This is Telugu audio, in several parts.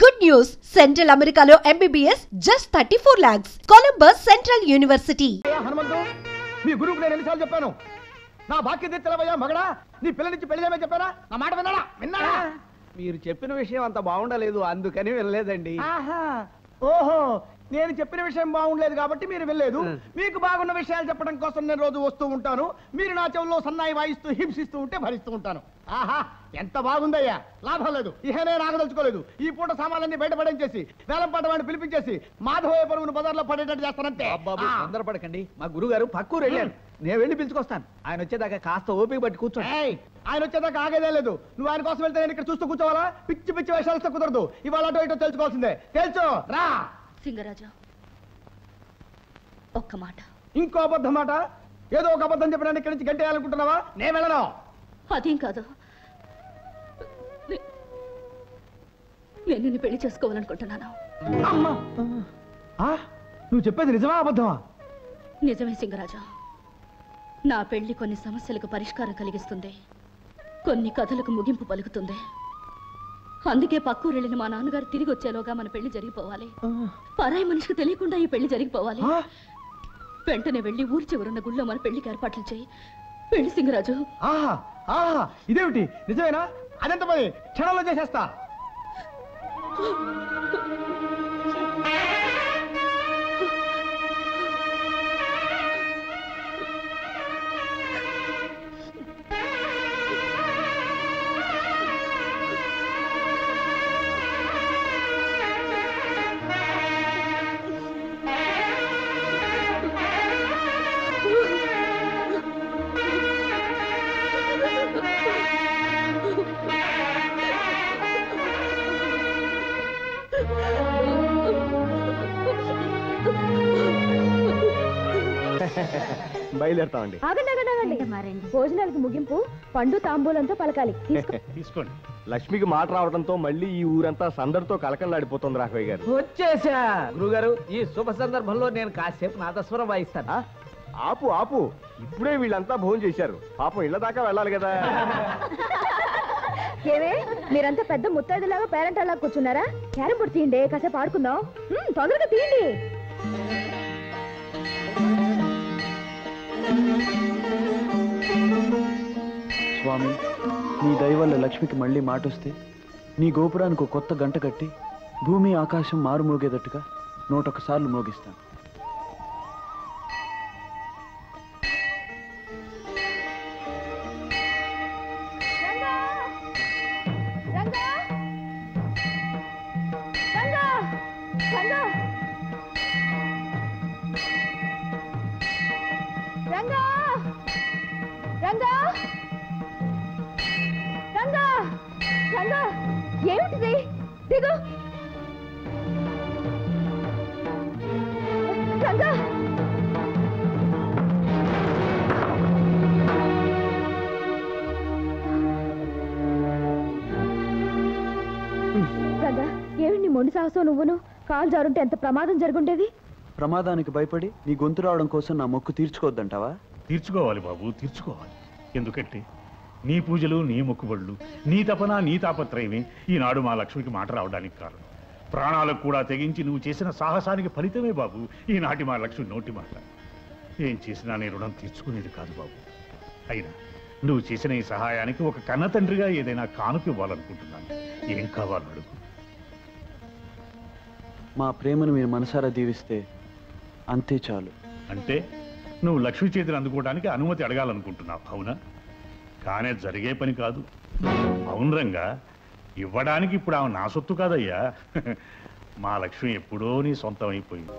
Good news! Central Americano MBBS just 34 lakhs. Columbus Central University. Hanumanthu మీ గురువుకు నేను ఎన్నిసార్లు చెప్పాను నా బాక్య తెచ్చలవయ్యా మగడా నీ పిల్ల నుంచి పెళ్లి చేయమని చెప్పారా నా మాట విన్నాడా మీరు చెప్పిన విషయం అంత బాగుండలేదు అందుకని వినలేదండి. ఓహో నేను చెప్పిన విషయం బాగుండలేదు కాబట్టి మీరు వెళ్ళలేదు. మీకు బాగున్న విషయాలు చెప్పడం కోసం నేను రోజు వస్తూ ఉంటాను. మీరు నా చెవుల్లో సన్నాయి వాయిస్తూ హింసిస్తూ ఉంటే భరిస్తూ ఉంటాను. ఆహా ఎంత బాగుందయ్యా. లాభం లేదు, ఇహ నేను ఆగదలుచుకోలేదు. ఈ పూట సామాన్లన్నీ బయటపడేసి వేలం పాట వాడిని పిలిపించేసి మాధవయ్య పరుగును బజార్లో పడేటట్టు చేస్తానంటే. తొందరపడకండి, మా గురువు గారు పక్కూరు వెళ్ళారు. నేను వెళ్ళి పిలుచుకొస్తాను. ఆయన వచ్చేదాకా కాస్త ఓపిక పట్టి కూర్చోండి. ఆయన వచ్చేదాకా ఆగేదే లేదు. నువ్వు ఆయన కోసం వెళ్తే నేను ఇక్కడ చూస్తూ కూర్చోవాలా? పిచ్చి పిచ్చి వేషాలు కుదరదు. ఇవాళ అటో ఇటో తెలుసుకోవాల్సిందే. తెలుసు రా సింగరాజు. ఒక్క మాట. ఇంకో అబద్ధం మాట? ఏదో ఒక అబద్ధం చెప్పడానికి ఇక్కడి నుంచి గంటేయాలనుకుంటున్నావా? నేను వెళ్ళను. అదేం కాదు, నేను నిన్ను పెళ్లి చేసుకోవాలనుకుంటున్నాను. అమ్మా నువ్వు చెప్పేది నిజమా అబద్ధమా? నిజమే సింగరాజు. నా పెళ్లి కొన్ని సమస్యలకు పరిష్కారం కలిగిస్తుంది, కొన్ని కథలకు ముగింపు పలుకుతుంది. అందుకే పక్కూరు వెళ్ళిన మా నాన్నగారు తిరిగి వచ్చేలోగా మన పెళ్లి జరిగిపోవాలి. పరాయి మనిషికి తెలియకుండా ఈ పెళ్లి జరిగిపోవాలి. వెంటనే వెళ్ళి ఊరి చివరున్న గుళ్ళో మన పెళ్లికి ఏర్పాట్లు చేయి. పెళ్లి సింగరాజు. ఇదేమిటి నిజమేనా? అదెంత పని క్షణంలో చేసేస్తా. బయలుదేరుతామండి. భోజనాలకు ముగింపు పండు తాంబూలంతో పలకాలి. తీసుకోండి. లక్ష్మికి మాట రావడంతో మళ్ళీ ఈ ఊరంతా సందడితో కలకలాడిపోతుంది రాఘవయ్య గారు. వచ్చేసా గురుగారు. ఈ శుభ సందర్భంలో నేను కాసేపు నాదస్వరం వాయిస్తాను. ఆపు ఆపు, ఇప్పుడే వీళ్ళంతా భోజనం చేశారు. పాపం ఇళ్ల దాకా వెళ్ళాలి కదా. ఏవే మీరంతా పెద్ద ముత్తైదులాగా పేరెంట్ అలా కూర్చున్నారా? క్యారం బోర్డు తీయండి, కాసేపు ఆడుకుందాం. తొందరగా తీయండి. స్వామి, నీ దయ వల్ల లక్ష్మికి మళ్ళీ మాట వస్తే నీ గోపురానికి ఒక కొత్త గంట కట్టి భూమి ఆకాశం మారుమోగేటట్టుగా 101 సార్లు మోగిస్తాను. ఏమిటిది? దిగు. రంగా రంగా, ఏమిటి మొండి సాహసం నువ్వును? కాలు జారుంటే ఎంత ప్రమాదం జరుగుండేది. ప్రమాదానికి భయపడి నీ గొంతు రావడం కోసం నా మొక్కు తీర్చుకోవద్దంటావా? తీర్చుకోవాలి బాబు, తీర్చుకోవాలి. ఎందుకంటే నీ పూజలు, నీ మొక్కుబడులు, నీ తపన, నీ తాపత్రయమే ఈనాడు మా లక్ష్మికి మాట రావడానికి కారణం. ప్రాణాలకు కూడా తెగించి నువ్వు చేసిన సాహసానికి ఫలితమే బాబు ఈనాటి మా లక్ష్మి నోటి మాట. ఏం చేసినా నీ రుణం తీర్చుకునేది కాదు బాబు. అయినా నువ్వు చేసిన ఈ సహాయానికి ఒక కన్న తండ్రిగా ఏదైనా కానుక ఇవ్వాలనుకుంటున్నాను. ఏం కావాలో అడుగు. మా ప్రేమను మీరు మనసారా దీవిస్తే అంతే చాలు. అంటే నువ్వు లక్ష్మి చేతిని అందుకోవడానికి అనుమతి అడగాలనుకుంటున్నావు, అవునా? కానీ జరిగే పని కాదు. అవును రంగా, ఇవ్వడానికి ఇప్పుడు ఆమె నా సొత్తు కాదయ్యా. మా లక్ష్మి ఎప్పుడో నీ సొంతం అయిపోయింది.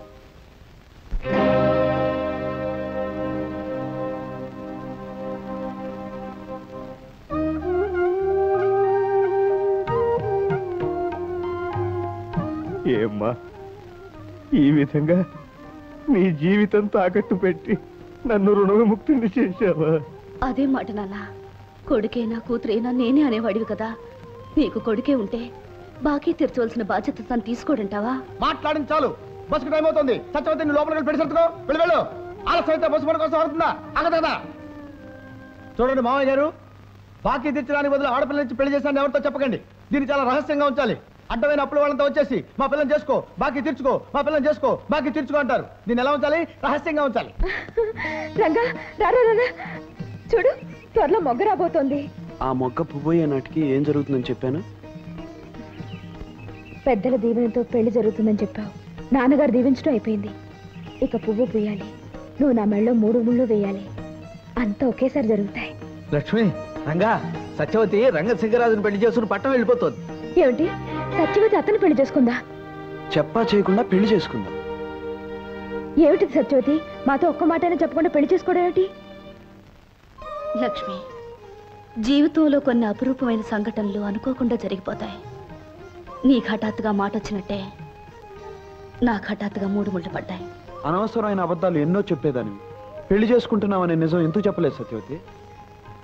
ఏమ్మా, ఈ విధంగా నీ జీవితం తాకట్టు పెట్టి నన్ను రుణవిముక్తిని చేశావా? అదే మాట నాన్న. కొడుకైనా కూతురైనా నేనే అనేవాడివి కదా. నీకు కొడుకే ఉంటే బాకీ తీర్చవలసిన బాధ్యత తను తీసుకోడంటావా? మాట్లాడింది చాలు. బస్సుకు టైం అవుతుంది. సత్యవతి నువ్వు లోపలికి పెళ్లి సర్దుకో. వెళ్ళు. ఆలస్యం అయితే బస్సు పని కోసం అవుతుందా? అగదా. చూడండి మామయ్య గారు, బాకీ తీర్చడానికి బదులు ఆడపిల్ల నుంచి పెళ్లి చేశాను ఎవరితో చెప్పకండి. దీన్ని చాలా రహస్యంగా ఉంచాలి. అడ్డమైన అప్పుల వాళ్ళంతా వచ్చేసి మా పిల్లని చేసుకో బాకీ తీర్చుకో, మా పిల్లని చేసుకో బాకీ తీర్చుకో అంటారు. దీన్ని ఎలా ఉంచాలి? రహస్యంగా ఉంచాలి. రంగా రారా రారా, చూడు త్వరలో మొగ్గ రాబోతోంది. ఆ మొగ్గ పువ్వయ్యే నాటికి ఏం జరుగుతుందని చెప్పాను? పెద్దల దీవెనతో పెళ్లి జరుగుతుందని చెప్పావు. నాన్నగారు దీవించడం అయిపోయింది. ఇక పువ్వు పూయాలి, నువ్వు నా మెళ్ళలో 3 ముళ్ళు వేయాలి. అంతా ఒకేసారి జరుగుతాయి. లక్ష్మి, రంగా, సత్యవతి రంగసింగరాజును పెళ్లి చేసుకుని పట్టం వెళ్ళిపోతుంది. ఏమిటి, సత్యవతి అతను పెళ్లి చేసుకుందా? చెప్పా చేయకుండా పెళ్లి చేసుకుందాం. ఏమిటిది సత్యవతి, మాతో ఒక్క మాటైనా చెప్పకుండా పెళ్లి చేసుకోవడం ఏమిటి? లక్ష్మి, జీవితంలో కొన్ని అపురూపమైన సంఘటనలు అనుకోకుండా జరిగిపోతాయి. నీకు హఠాత్తుగా మాట వచ్చినట్టే నాకు హఠాత్తుగా 3 ముళ్ళు పడ్డాయి. అనవసరమైన అబద్ధాలు ఎన్నో చెప్పేదానివి. పెళ్లి చేసుకుంటున్నామనే నిజం ఎందుకు చెప్పలేదు సత్యవతి?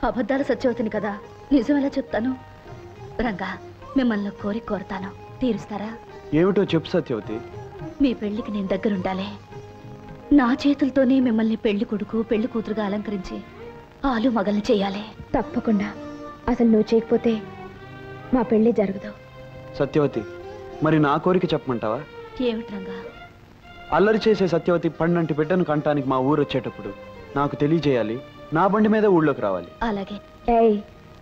అబద్ధాలు సత్యవతిని కదా, నిజం ఎలా చెప్తాను? రంగా, మిమ్మల్ని కోరిక కోరతాను, తీరుస్తారా? ఏమిటో చెప్పు సత్యవతి. మీ పెళ్లికి నేను దగ్గరుండాలి. నా చేతులతోనే మిమ్మల్ని పెళ్లి కొడుకు పెళ్లి కూతురుగా అలంకరించి ఆలు మగల్ని చేయాలి. తప్పకుండా. అసలు నువ్వు చేయకపోతే మా పెళ్లి జరగదు. సత్యవతి, మరి నా కోరిక చెప్పమంటావా? ఏమిటి రంగా? అల్లరి చేసే సత్యవతి పన్నంటి బిడ్డను కంటానికి మా ఊరు వచ్చేటప్పుడు నాకు తెలియజేయాలి. నా బండి మీద ఊళ్ళోకి రావాలి. అలాగే. ఏయ్,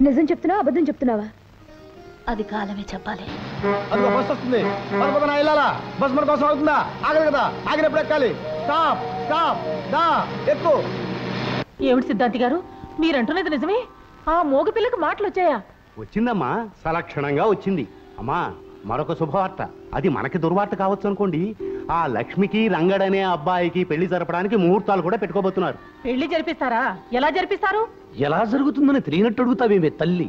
నిజం చెప్తున్నావా అబద్ధం చెప్తున్నావా? అది కాలమే చెప్పాలి. అందులో బస్ వస్తుంది, పదపదన వెళ్ళాలా? బస్ మన కోసం అవుతుందా? ఆగదు కదా, ఆగినప్పుడు ఎక్కాలి. స్టాప్ స్టాప్, దా ఎక్కు. ఏమిటి సిద్ధాంతి గారు, మీరంటున్నది నిజమే? ఆ మోగ పిల్లకి మాటలు వచ్చాయా? వచ్చిందమ్మా, సలక్షణంగా వచ్చింది. అమ్మా, మరొక శుభవార్త. అది మనకి దుర్వార్త కావచ్చు అనుకోండి. ఆ లక్ష్మికి రంగడనే అబ్బాయికి పెళ్లి జరపడానికి ముహూర్తాలు కూడా పెట్టుకోబోతున్నారు. పెళ్లి జరిపిస్తారా? ఎలా జరిపిస్తారు? ఎలా జరుగుతుందని తెలియనట్టు అడుగుతావేమే తల్లి?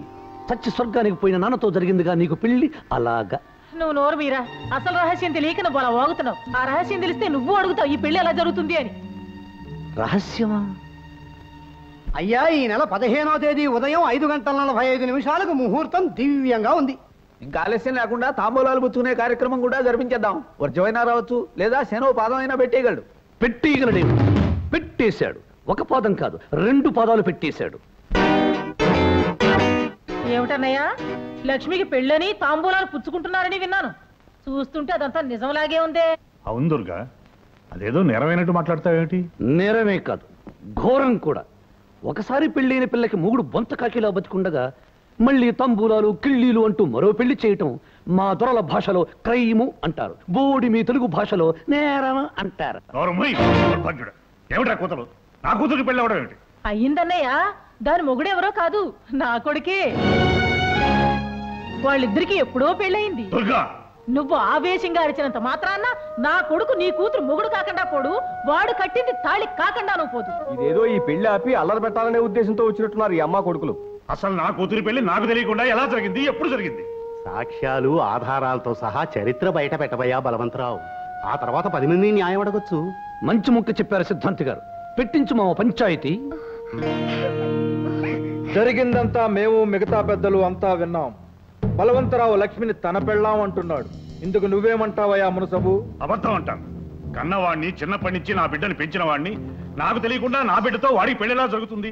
సత్య స్వర్గానికి పోయిన నాన్నతో జరిగిందిగా నీకు పెళ్లి. అలాగా నువ్వు నోరు మీరా, అసలు రహస్యం తెలియక నువ్వు అలా వాగుతున్నావు. ఆ రహస్యం తెలిస్తే నువ్వు అడుగుతావు ఈ పెళ్లి ఎలా జరుగుతుంది అని. రహస్యమా? అయ్యా, ఈ నెల 15వ తేదీ ఉదయం 5:45 ముహూర్తం దివ్యంగా ఉంది. ఇంకా ఆలస్యం లేకుండా తాంబూలాలు పుచ్చుకునే కార్యక్రమం కూడా జరిపించేద్దాం. వర్జమైనా రావచ్చు, లేదా శనో పాదం అయినా పెట్టేయగలడు. పెట్టేయగలడేమి? పెట్టేశాడు. ఒక పాదం కాదు, 2 పాదాలు పెట్టేశాడు. ఏమిటన్నయ్యా, లక్ష్మికి పెళ్ళని తాంబూలాలు పుచ్చుకుంటున్నారని విన్నాను. చూస్తుంటే అదంతా నిజంలాగే ఉందే. అవును దుర్గా, అదేదో నెరవేనట్టు మాట్లాడతావేమిటి? నేరమే కాదు, ఘోరం కూడా. ఒకసారి పెళ్ళైన పిల్లకి మొగుడు బొంత కాకిలా బతికుండగా మళ్ళీ తంబూలాలు కిళ్ళీలు అంటూ మరో పెళ్లి చేయటం మా దొరల భాషలో క్రైము అంటారు. బోడి మీ తెలుగు భాషలో నేరం అంటారు. ఏమిటా కూతురు? నా కూతురికి పెళ్ళి అవడం ఏమిటి? అయ్యిందన్నయ్య, దాని మొగుడెవరో కాదు, నా కొడుకే. వాళ్ళిద్దరికి ఎప్పుడో పెళ్ళయింది. నువ్వు ఆవేశంగా అరిచినంత మాత్రాన్న నా కొడుకు నీ కూతురు మొగుడు కాకుండా పోడు, వాడు కట్టింది తాళి కాకుండా నువ్వు పోదు. ఇదేదో ఈ పెళ్లి ఆపి అల్లరి పెట్టాలనే ఉద్దేశంతో వచ్చినట్టున్నారు ఈ అమ్మ కొడుకులు. అసలు నా కూతురి పెళ్లి నాకు తెలియకుండా ఎలా జరిగింది, ఎప్పుడు జరిగింది? సాక్ష్యాలు ఆధారాలతో సహా చరిత్ర బయట పెట్టబోయా బలవంతరావు. ఆ తర్వాత 10 మంది న్యాయం అడగొచ్చు. మంచి ముక్క చెప్పారు సిద్ధాంతి గారు. పెట్టించు మా పంచాయతీ. జరిగిందంతా మేము మిగతా పెద్దలు అంతా విన్నాం. బలవంతరావు లక్ష్మిని తన పెళ్ళాం అంటున్నాడు. ఇందుకు నువ్వేమంటావయ్యా మునసబు? అబద్ధం అంటాను. కన్నవాడిని చిన్నప్పటి నుంచి నా బిడ్డని పెంచిన వాడిని నాకు తెలియకుండా నా బిడ్డతో వాడికి పెళ్లిలా జరుగుతుంది.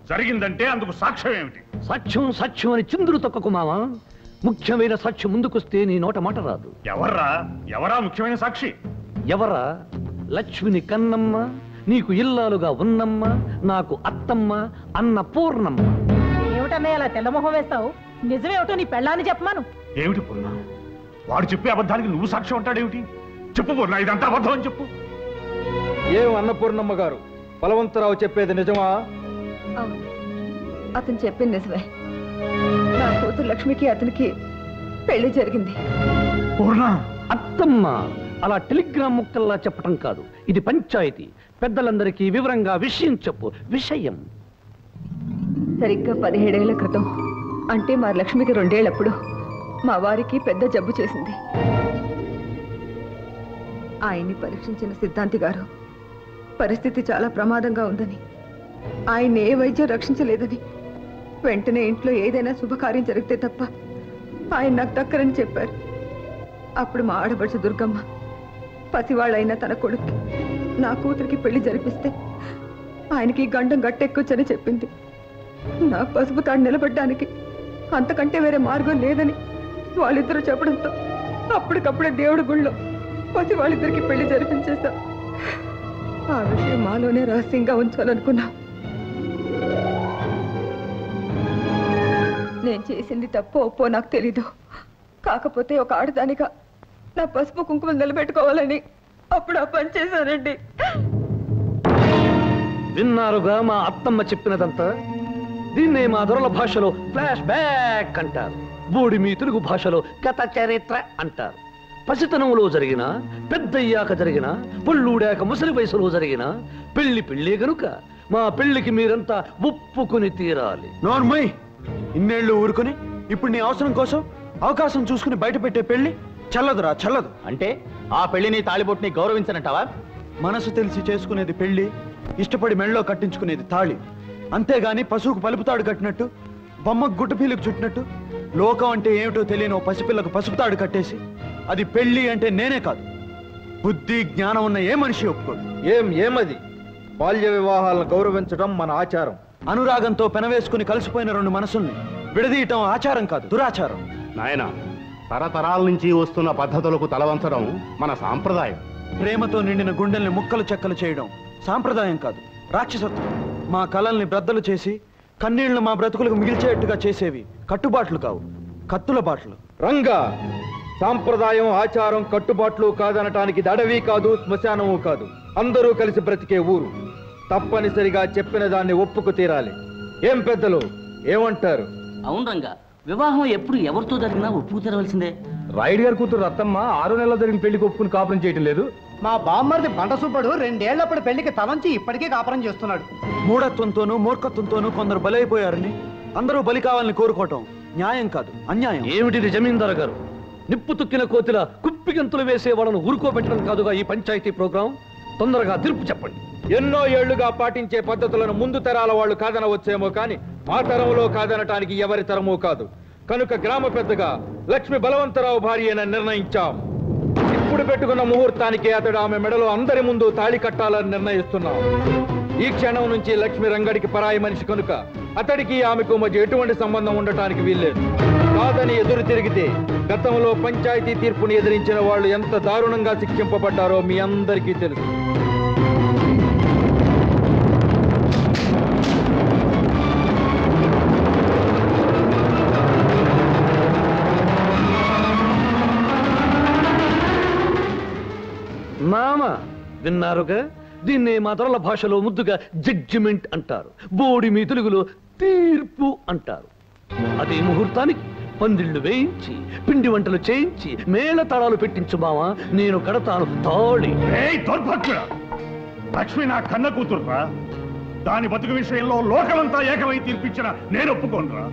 జరిగిందంటే అందుకు సాక్ష్యం ఏమిటి? సాక్ష్యం సాక్ష్యం అని చిందులు తొక్కకు మావా. ముఖ్యమైన సాక్షి ముందుకొస్తే నీ నోట మాట రాదు. ఎవరా ముఖ్యమైన సాక్షి? ఎవరా? లక్ష్మిని కన్నమ్మ, నీకు ఇల్లాలుగా ఉన్నమ్మ, నాకు అత్తమ్మ, అన్న పూర్ణమ్మ. ఏమిటన్నయ్య అలా తెల్లమొహం వేస్తావు? నిజమేమిటో నీ పెళ్ళాన్ని చెప్పమాను. ఏమిటి పూర్ణ? వాడు చెప్పే అబద్ధానికి నువ్వు సాక్ష్యం అంటాడేమిటి? చెప్పు పూర్ణ, ఇదంతా అబద్ధం అని చెప్పు. ఏం అన్నపూర్ణమ్మ గారు, బలవంతరావు చెప్పేది నిజమా? అవును, అతను చెప్పింది నిజమే. నా కూతురు లక్ష్మికి అతనికి పెళ్లి జరిగింది. పూర్ణ, అత్తమ్మ అలా టెలిగ్రామ్ ముక్కల్లా చెప్పటం కాదు, ఇది పంచాయతీ. పెద్దలందరికీ వివరంగా విషయం చెప్పు. విషయం సరిగ్గా 17 ఏళ్ల క్రితం, అంటే మా లక్ష్మికి 2 ఏళ్లప్పుడు మా వారికి పెద్ద జబ్బు చేసింది. ఆయన్ని పరీక్షించిన సిద్ధాంతి గారు పరిస్థితి చాలా ప్రమాదంగా ఉందని, ఆయన ఏ వైద్యం రక్షించలేదని, వెంటనే ఇంట్లో ఏదైనా శుభకార్యం జరిగితే తప్ప ఆయన నాకు దక్కరని చెప్పారు. అప్పుడు మా ఆడబడుచు దుర్గమ్మ పసివాళ్ళైన తన కొడుకు నా కూతురికి పెళ్లి జరిపిస్తే ఆయనకి గండం గట్టెక్కొచ్చని చెప్పింది. నా పసుపు తాడు నిలబడ్డానికి అంతకంటే వేరే మార్గం లేదని వాళ్ళిద్దరూ చెప్పడంతో అప్పటికప్పుడే దేవుడి గుళ్ళో పసి వాళ్ళిద్దరికి పెళ్లి జరిపించేశా. ఆ విషయం మాలోనే రహస్యంగా ఉంచాలనుకున్నా. నేను చేసింది తప్పో ఒప్పో నాకు తెలీదు. కాకపోతే ఒక ఆడదానిగా నా పసుపు కుంకుమలు నిలబెట్టుకోవాలని అప్పుడు ఆ పని చేశానండి. విన్నారుగా మా అత్తమ్మ చెప్పినదంతా. దీన్నే మా దొరల భాషలో ఫ్లాష్ బ్యాక్ అంటారు. బోడి మీ తెలుగు భాషలో కథ చరిత్ర అంటారు. పసితనంలో జరిగిన, పెద్దయ్యాక జరిగిన, పళ్ళూడాక ముసలి వయసులో జరిగిన పెళ్లి గనుక మా పెళ్లికి మీరంతా ఒప్పుకుని తీరాలి. నోర్మయ్, ఇన్నేళ్లు ఊరుకుని ఇప్పుడు నీ అవసరం కోసం అవకాశం చూసుకుని బయట పెట్టే పెళ్లి చల్లదురా, చల్లదు. అంటే ఆ పెళ్లిని తాళిబొట్టుని గౌరవించనంటావా? మనసు తెలిసి చేసుకునేది పెళ్లి, ఇష్టపడి మెళ్ళలో కట్టించుకునేది తాళి. అంతేగాని పశువుకు పలుపుతాడు కట్టినట్టు, బొమ్మకు గుట్టపీలకు చుట్టినట్టు లోకం అంటే ఏమిటో తెలియని ఓ పసిపిల్లకు పసుపుతాడు కట్టేసి అది పెళ్లి అంటే నేనే కాదు, బుద్ధి జ్ఞానం ఉన్న ఏ మనిషి ఒప్పుకోడు. ఏమది? బాల్య వివాహాలను గౌరవించడం మన ఆచారం. అనురాగంతో పెనవేసుకుని కలిసిపోయిన రెండు మనసుల్ని విడదీయటం ఆచారం కాదు, దురాచారం. నాయన, తరతరాల నుంచి వస్తున్న పద్ధతులకు తలవంచడం మన సాంప్రదాయం. ప్రేమతో నిండిన గుండెల్ని ముక్కలు చెక్కలు చేయడం సాంప్రదాయం కాదు, రాక్షసత్వం. మా కళల్ని బ్రద్దలు చేసి కన్నీళ్లు మా బ్రతుకులకు మిగిల్చేట్టుగా చేసేవి కట్టుబాట్లు కావు, కత్తుల బాట్లు. రంగా, సాంప్రదాయం ఆచారం కట్టుబాట్లు కాదనటానికి దడవి కాదు, శ్మశానము కాదు, అందరూ కలిసి బ్రతికే ఊరు. తప్పనిసరిగా చెప్పిన దాన్ని ఒప్పుకు తీరాలి. ఏం పెద్దలు ఏమంటారు? అవును రంగా, వివాహం ఎప్పుడు ఎవరితో జరిగినా ఒప్పుకు తీరవలసిందే. రాయుడు గారి కూతురు రత్తమ్మ 6 నెలల జరిగిన పెళ్లికి ఒప్పుకుని కాపురం చేయటం లేదు. మా బామ్మర్ది బండసుబ్బడు 2 ఏళ్లప్పుడు పెళ్లికి తలంచి ఇప్పటికే కాపురం చేస్తున్నాడు. మూఢత్వంతోనూ మూర్ఖత్వంతోనూ కొందరు బలైపోయారని అందరూ బలి కావాలని కోరుకోవటం న్యాయం కాదు, అన్యాయం. ఏమిటిది జమీందారు గారు? నిప్పు తుక్కిన కోతిల కుప్పిగంతులు వేసే వాళ్ళను ఊరుకోబెట్టడం కాదుగా ఈ పంచాయతీ ప్రోగ్రాం. తొందరగా తీర్పు చెప్పండి. ఎన్నో ఏళ్లుగా పాటించే పద్ధతులను ముందు తరాల వాళ్ళు కాదనవచ్చేమో కానీ మా తరంలో కాదనటానికి ఎవరి తరమూ కాదు. కనుక గ్రామ పెద్దగా లక్ష్మి బలవంతరావు భార్యని నిర్ణయించాం. ఇప్పుడు పెట్టుకున్న ముహూర్తానికి అతడు ఆమె మెడలో అందరి ముందు తాళి కట్టాలని నిర్ణయిస్తున్నాం. ఈ క్షణం నుంచి లక్ష్మి రంగడికి పరాయి మనిషి కనుక అతడికి ఆమెకు మధ్య ఎటువంటి సంబంధం ఉండటానికి వీల్లేదు. కాదని ఎదురు తిరిగితే గతంలో పంచాయతీ తీర్పుని ఎదిరించిన వాళ్ళు ఎంత దారుణంగా శిక్షింపబడ్డారో మీ అందరికీ తెలుసు. మామ, విన్నారుగా? దీన్నే మా దొరల భాషలో ముద్దుగా జడ్జిమెంట్ అంటారు. బోడి మీ తెలుగులో తీర్పు అంటారు. అదే ముహూర్తానికి పందిళ్లు వేయించి పిండి వంటలు చేయించి మేళ తాళాలు పెట్టించు మావా, నేను కడతాను తాళి. లక్ష్మి నా కన్న కూతురురా. దాని బతుకు విషయంలో లోకమంతా ఏకమై తీర్పిచ్చిన నేను ఒప్పుకోనరా.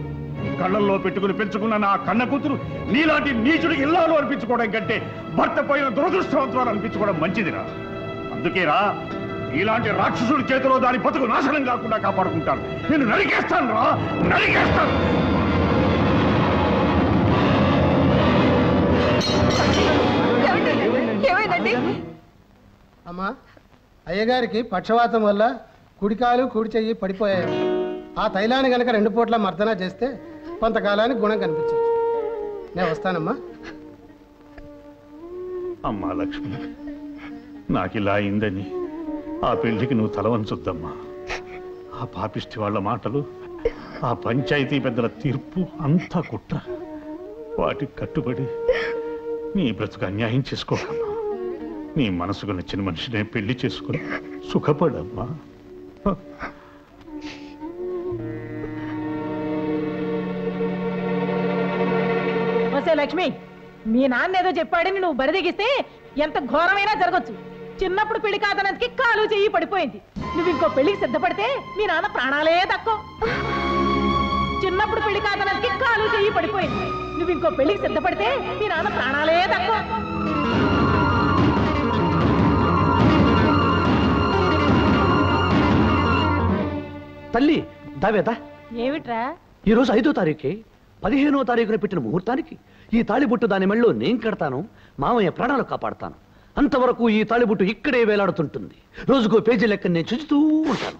కళ్ళల్లో పెట్టుకుని పెంచుకున్న నా కన్న కూతురు నీలాంటి నీచుడికి ఇల్లాలు అనిపించుకోవడం కంటే భర్త పోయిన దురదృష్టవంతులు అనిపించుకోవడం మంచిదిరా. అందుకేరా ఇలాంటి రాక్షసుడి చేతిలో దాని బతుకు నాశనం కాకుండా కాపాడుకుంటాను. నేను నరికేస్తాను రా, నరికేస్తాను. అమ్మా, అయ్యగారికి పక్షవాతం వల్ల కుడికాలు కుడి చెయ్యి పడిపోయాయి. ఆ తైలాన్ని గనక 2 పూట్ల మర్దన చేస్తే కొంతకాలానికి గుణం కనిపించదు. నేను వస్తానమ్మా. అమ్మా లక్ష్మి, నాకిలా అయిందని ఆ పెళ్లికి నువ్వు తలవంచొద్దమ్మా. ఆ పాపిష్టి వాళ్ళ మాటలు, ఆ పంచాయతీ పెద్దల తీర్పు అంతా కుట్ర. వాటికి కట్టుబడి నీ బ్రతుకు అన్యాయం చేసుకోకమ్మా. నీ మనసుకు నచ్చిన మనిషినే పెళ్లి చేసుకుని సుఖపడమ్మా. లక్ష్మి, మీ నాన్న ఏదో చెప్పాడని నువ్వు బరిదిగిస్తే ఎంత ఘోరమైనా జరగచ్చు. చిన్నప్పుడు పెళ్లి కాదనందుకి కాలు చెయ్యి పడిపోయింది. నువ్వు ఇంకో పెళ్లికి సిద్ధపడితే మీ నాన్న ప్రాణాలే తక్కువ. చిన్నప్పుడు పెళ్లి కాదనందుకి కాలు చెయ్యి పడిపోయింది. నువ్వు ఇంకో పెళ్లికి సిద్ధపడితే మీ నాన్న ప్రాణాలే తక్కువ. తల్లి దావేదా, ఏమిట్రా? ఈరోజు 5వ తారీఖే. 15వ తారీఖున పెట్టిన ముహూర్తానికి ఈ తాళిబుట్టు దాని మెళ్ళలో నేను కడతాను. మామయ్య ప్రాణాలు కాపాడతాను. అంతవరకు ఈ తాళిబుట్టు ఇక్కడే వేలాడుతుంటుంది. రోజుకో పేజీ లెక్క నేను చూస్తూ ఉంటాను.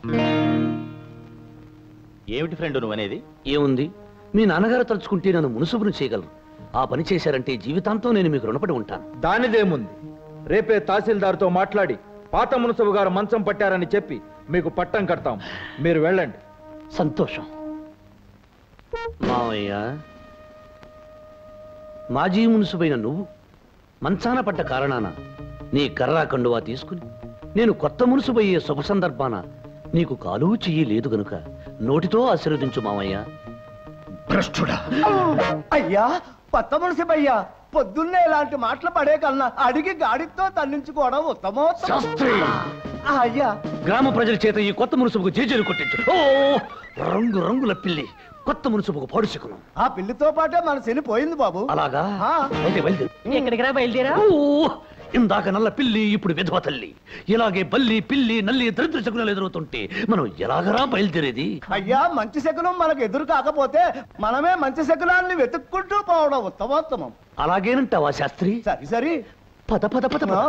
ఏమిటి ఫ్రెండ్ నువ్వనేది? ఏముంది, మీ నాన్నగారు తలుచుకుంటే నన్ను మునుసుబును చేయగలరు. ఆ పని చేశారంటే జీవితాంతం నేను మీకు రుణపడి ఉంటాను. దానిదేముంది, రేపే తహసీల్దార్తో మాట్లాడి పాత మున్సబు గారు మంచం పట్టారని చెప్పి మీకు పట్టం కడతాం. మీరు వెళ్ళండి. సంతోషం. మావయ్య, మాజీ మున్సిపైన నువ్వు మంచాన పడ్డ కారణాన నీ కర్రా కండువా తీసుకుని నేను కొత్త మున్సిపయ్యే శుభ సందర్భాన నీకు కాలు చెయ్యి లేదు గనుక నోటితో ఆశీర్వదించు మావయ్య. భ్రష్టుడా! అయ్యా, కొత్త మున్సిపయ్యా, పొద్దున్నే ఇలాంటి మాటలు పడే కన్నా అడిగి గాడితో తన్నించుకోవడం శాస్త్రి! అయ్యా, గ్రామ ప్రజల చేత ఈ కొత్త మున్సిపుకు జేజేలు కొట్టించు. ఓ రంగు రంగుల పిల్లి కొత్త మున్సిపుకు పాడుచుకును. ఆ పిల్లితో పాటే మన శని పోయింది బాబు. అలాగా? ఎక్కడికి రా బయలుదేరా? ఇందాక నల్ల పిల్లి, ఇప్పుడు విధవ తల్లి. ఇలాగే బల్లి, పిల్లి, నల్లి దరిద్ర శకునాలు ఎదురవుతుంటే మనం ఎలాగరా బయలుదేరేది? అయ్యా, మంచి శకునం మనకు ఎదురు కాకపోతే మనమే మంచి శకునాన్ని వెతుక్కుంటూ పోవడం ఉత్తమోత్తమం. అలాగేనంటావా శాస్త్రి? సరి సరి, పద పద పద పద.